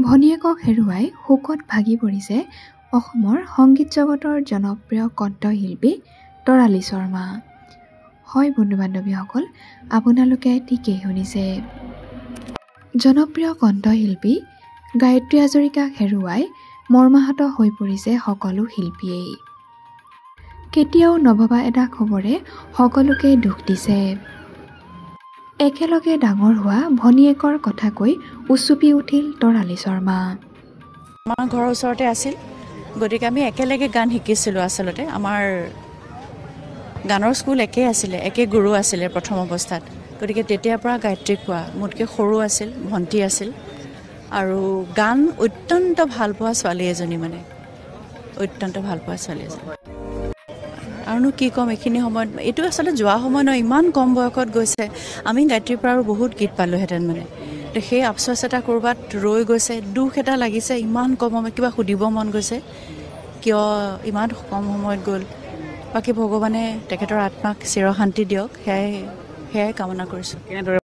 ভনীয়েকক হেৰুৱাই শোকত ভাগি পৰিছে অসমৰ সংগীত জগতৰ জনপ্ৰিয় কণ্ঠশিল্পী তৰালী শৰ্মা। হয় বন্ধু-বান্ধৱীসকল, আপোনালোকে ঠিকেই শুনিছে। জনপ্ৰিয় কণ্ঠশিল্পী গায়ত্ৰী হাজৰিকাক হেৰুৱাই মৰ্মাহত হৈ পৰিছে সকলো শিল্পীয়েই। কেতিয়াও নভবা এটা খবৰে সকলোকে দুখ দিছে। একেলগে ডাঙৰ হোৱা ভনীয়েকৰ কথা কৈ উচুপি উঠিল তৰালী শৰ্মা। আমাৰ ঘৰৰ ওচৰতে আছিল, গতিকে আমি একেলগে গান শিকিছিলোঁ। আচলতে আমাৰ গানৰ স্কুল একেই আছিলে, একে গুৰু আছিলে প্ৰথম অৱস্থাত। গতিকে তেতিয়াৰ পৰা গায়ত্ৰীক পোৱা, মোতকৈ সৰু আছিল, ভণ্টি আছিল আৰু গান অত্যন্ত ভাল পোৱা ছোৱালী এজনী, মানে অত্যন্ত ভাল পোৱা ছোৱালী এজনী। আৰুনো কি ক'ম এইখিনি সময়ত, এইটো আচলতে যোৱা সময় নহয়, ইমান কম বয়সত গৈছে। আমি গায়ত্ৰীৰ পৰা আৰু বহুত গীত পালোঁহেঁতেন, মানে তো সেই আফচোচ এটা ক'ৰবাত ৰৈ গৈছে, দুখ এটা লাগিছে। ইমান কম সময়ত কিবা সুধিব মন গৈছে, কিয় ইমান কম সময়ত গ'ল। বাকী ভগৱানে তেখেতৰ আত্মাক চিৰশান্তি দিয়ক, সেয়াই কামনা কৰিছোঁ।